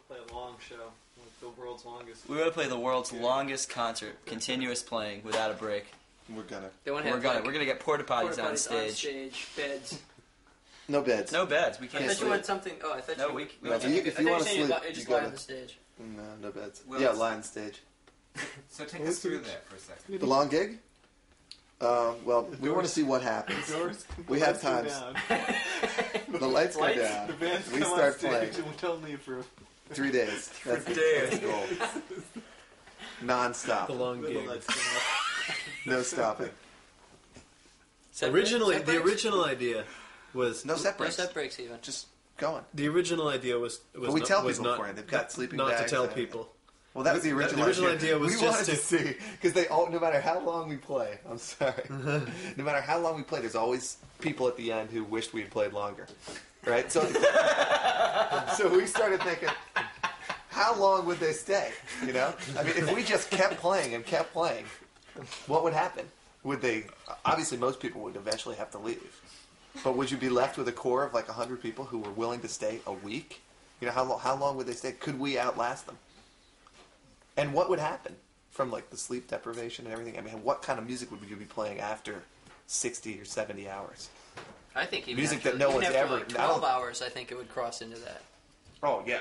play a long show, like the world's longest. We want to play the world's longest concert, continuous playing without a break. We're gonna get porta potties on stage. Beds. No beds. No beds. We I can't thought you sleep. wanted something. Oh, I thought No, you. we if you want to sleep, Just you lie gotta. on the stage. No beds. Well, yeah, lie on stage. So take us through that for a second. The long gig? Well, we want to see what happens. We have times. The lights go down. The bands We come on start stage playing. and we'll only for 3 days. That's days. the goal. Non-stop. The long gig. No stopping. The original idea was No set No breaks. set breaks even. Just going. the original idea was But we tell was people not, beforehand. They've got sleeping not bags. to tell and everything. people. Well, that was the original. The original idea was we just wanted to see because they all, no matter how long we play. I'm sorry. No matter how long we play, there's always people at the end who wished we had played longer, right? So, so we started thinking, how long would they stay? You know, I mean, if we just kept playing and kept playing, what would happen? Would they? Obviously, most people would eventually have to leave. But would you be left with a core of like 100 people who were willing to stay a week? You know, how long would they stay? Could we outlast them? And what would happen from like the sleep deprivation and everything? I mean, what kind of music would you be playing after 60 or 70 hours? I think even Music after, that no even one's after ever- like 12 hours, I think it would cross into that. Oh yeah,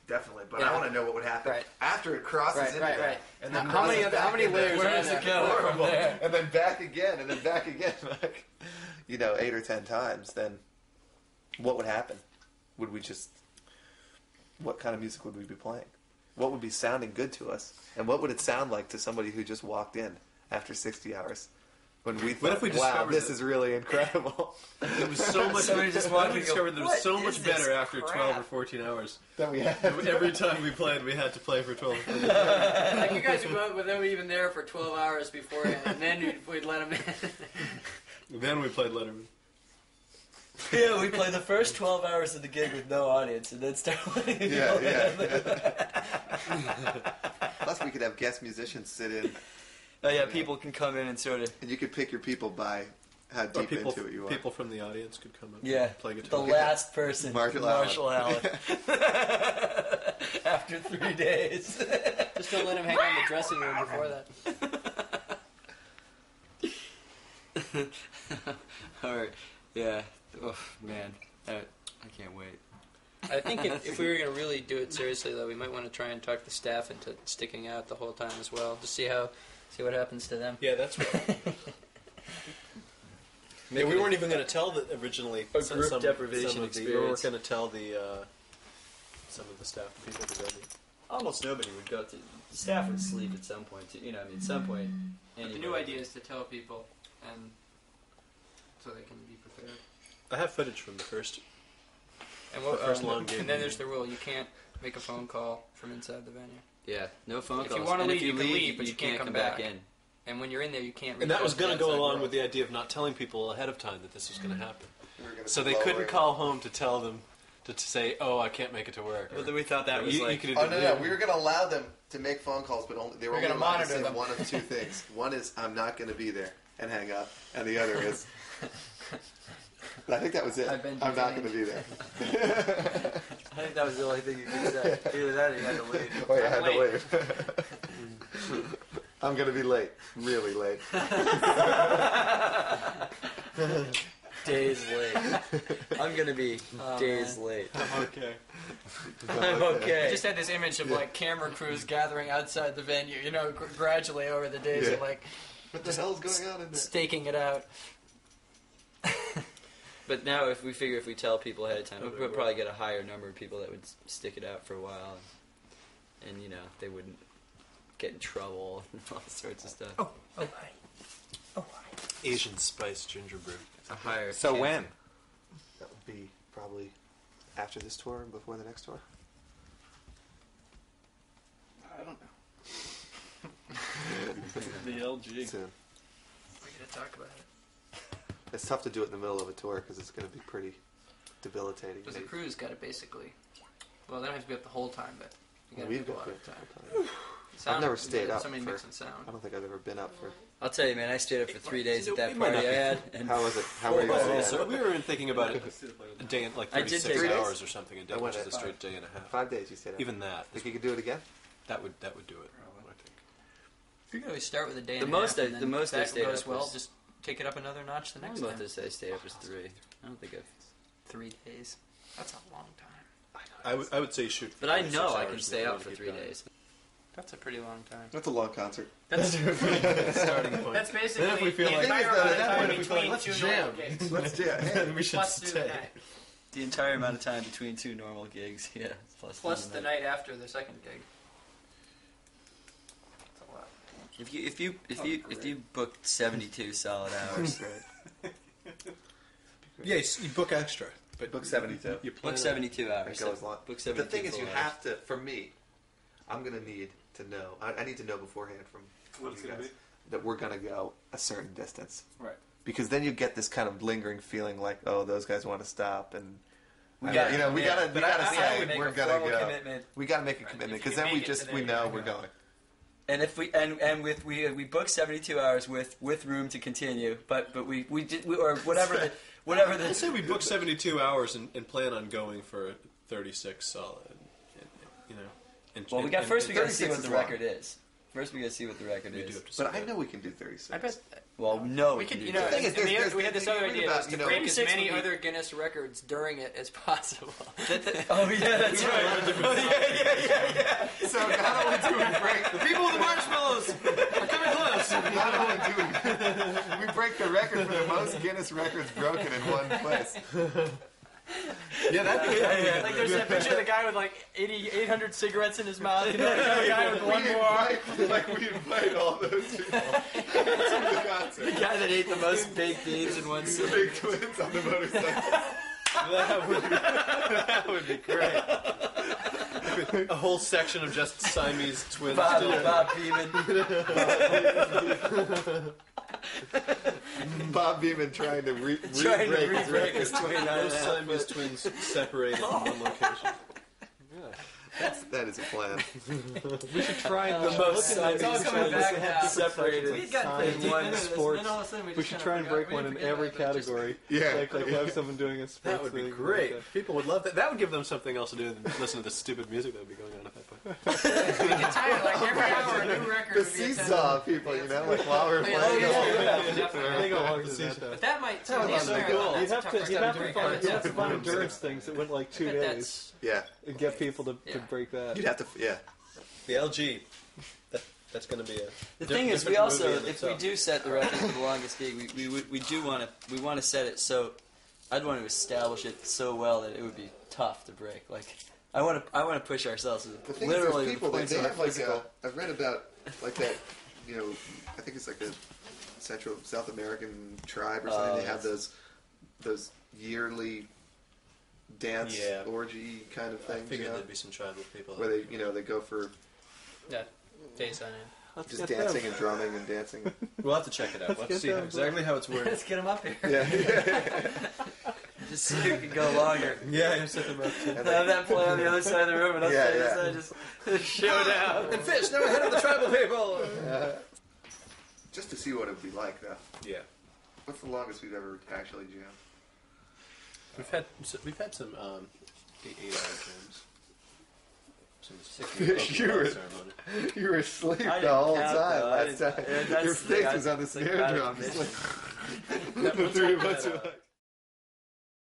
definitely. But Yeah. I want to know what would happen Right. after it crosses Right, into right, that. right. And then How many crosses back layers into- are Where does there? it go from Horrible. there? And then back again, and then back again, like, 8 or 10 times. Then what would happen? Would we just? What kind of music would we be playing? What would be sounding good to us? And what would it sound like to somebody who just walked in after 60 hours? When we thought, if we wow, discovered this that- is really incredible. There was so much. Somebody just we walked in and discovered go, there was "What so is much this better after crap?" 12 or 14 hours. Then we had Every time we played, we had to play for 12 or 14 Like you guys were even there for 12 hours beforehand, and then we'd let them in. Then we played Letterman. Yeah, we play the first 12 hours of the gig with no audience, and then start playing. Yeah. Plus, we could have guest musicians sit in, Oh yeah, people can come in and sort of. and you could pick your people by how Or deep people, into it you are. people from the audience could come up Yeah, and play the guitar. last person, Marshall Allen. After 3 days. Just don't let him hang out in the dressing room before that. All right, yeah. Oh man, I can't wait. I think if we were going to really do it seriously, though, we might want to try and talk the staff into sticking out the whole time as well, just see what happens to them. Yeah, that's right. Yeah, we weren't even going to tell originally A group deprivation We experience. weren't going to tell some of the staff people to go. Almost nobody would go to. The staff would sleep at some point. Too. At some point. But the new idea is to tell people, and so they can be prepared. I have footage from the first. And The first long gig. And then there's the rule: you can't make a phone call from inside the venue. Yeah, no phone If calls. you want to And leave, if you can leave, but you you can't come back back. in. And when you're in there, you can't. And that was going to go along with with the idea of not telling people ahead of time that this was going to happen. We're gonna So be they couldn't lowering- call home to tell them to say, "Oh, I can't make it to work." Well, then we thought that was you like. could Oh no! We were going to allow them to make phone calls, but they were We're only gonna allowed to monitor say them. one of two things. One is I'm not going to be there and hang up, and the other is. But I think that was it. I've been I'm not going detained. to be there. I think that was the only thing you could say. Either that or you had to leave. Oh, yeah, I had to late. leave. I'm going to be late. Really late. Days late. I'm gonna be days man. late. I'm okay. I'm I okay. just had this image of like camera crews gathering outside the venue, gradually over the days, Yeah. of like What the hell's going on in there? staking it out. But now, if we tell people ahead of time, we'll probably get a higher number of people that would stick it out for a while, and they wouldn't get in trouble and all sorts of stuff. Oh, hi. Oh, hi. Asian spice gingerbread. A higher. So chance. when? That would be probably after this tour and before the next tour. I don't know. The LG. Soon. We're gonna talk about it. It's tough to do it in the middle of a tour because it's going to be pretty debilitating. Because the crew's got to basically, well, they don't have to be up the whole time, but you got to We've be got up to all do the it time. Sound, never stayed up Somebody for- mixing sound. I don't think I've ever been up for. I'll tell you, man. I stayed up for 3 days at that It might party not I be. had, and How was it? How were you Oh, guys? so we were thinking about it a day, like I did 36 take- hours or something a day, I went which is a at straight day and a half. 5 days you stayed up. Even that, Think you could do it again? that would do it. I think. You can always start with a day The and most a I- half, and the then most I that stayed goes up well, was- just take it up another notch the I next don't know time. if this I stayed up was 3. I don't think I've. 3 days. That's a long time. I would say shoot. But I 36 know I hours can and stay then up for keep 3 going. days. That's a pretty long time. That's a long concert. That's Starting point. that's basically Then if we feel the like- entire Then amount at of that time point, if we feel like, between let's two normal jam. gigs. Let's yeah. Then we should Plus through the stay. night. The entire amount of time between 2 normal gigs. Yeah. Plus the night after the second gig. That's a lot. If you booked 72 solid hours, Yes, you book extra, but Book 72. You plan book on- 72 hours. It goes long. Book The 72 thing is, you full have hours. to. For me, I'm gonna need to know. I need to know beforehand from What it's you gonna guys that we're gonna go a certain distance. Right. Because then you get this kind of lingering feeling like, oh, those guys want to stop, and We I- gotta- you know, we yeah, gotta but I say would make we're a gonna formal go. commitment. We gotta make a Right. commitment If you because then can we make it just today, we know you're we're gonna going. And if we we book 72 hours with room to continue, but we did or whatever the Let's say we book 72 hours and plan on going for 36 solid. You know. And, well, we and- got and- first we got to 36 see what is the long. record is. First we got to see what the record We do is. have to say But I that. know we can do 36. I bet Well, no, we could, can you do know, that. The thing is, there's- we had this you other read idea about, was to you know, break as 36 many would be- other Guinness records during it as possible. Oh yeah, that's right. Oh, yeah. So not only do we break The people with the marshmallows are coming close. not only do we break the record for the most Guinness records broken in one place. Yeah, that'd be Like there's that picture of the guy with like 800 cigarettes in his mouth. You know, the guy with one more. We invite all those people to the concert. The guy that ate the most baked beans in one The sitting. big twins on the motorcycle. that would be great. A whole section of just Siamese twins. Bob Beeman. Bob Beeman trying to Trying to re-break his re-break his record. 29 Those Siamese twins separated in one location. That is a plan. We should try and The most It's all coming back now. separated We had gotten in pretty one deep into this, sports. and then all of a sudden we just should kinda try and forgot- break we one in didn't every forget about it, just- category. Yeah. Like have someone doing a sports That would be thing. great. People would love that. That would give them something else to do than listen to the stupid music that would be going on at that point. We get tired, like every hour a new record The would be seesaw people, you know, like while we're Yeah, playing. yeah, definitely. They go along to The that. season. But that might too. That would be the so other- cool. that's You'd a have tougher to stuff find break. you'd have to find Yeah. endurance things that went like 2 But days that's- Yeah, and get people to Yeah. break that. you'd have to. Yeah, The LG. That's going to be a. The thing is, we different also, movie in if we itself. do set the record for the longest gig, we do want to set it so. I'd want to establish it so well that it would be tough to break. Like, I want to push ourselves to the thing literally is, there's people the that points they of our have like physical. I've read about like that. You know, I think it's like a Central South American tribe or something. Oh, They have yes. those yearly dance Yeah. orgy kind of I things. figured You know, there'd be some tribal people. where they go for Yeah, days on end. Let's just get dancing them. and drumming and dancing. We'll have to check it out. We'll have to get see them, exactly how it's worded. Let's get them up here. Yeah. Just so you can go longer. Yeah, you set them up too. And Have like, that play on the other side of the room, and Yeah, upstairs yeah. I just showdown. And fish, never head of the tribal people. just to see what it would be like, though. Yeah, What's the longest we've ever actually jammed? we've had some 8-hour jams. Some You were- ceremony. You were asleep I the didn't whole count, time though. I last didn't- time. yeah, that's Your the face thing, was on the it's like snare out of drum. It's commission. like the three of us were like.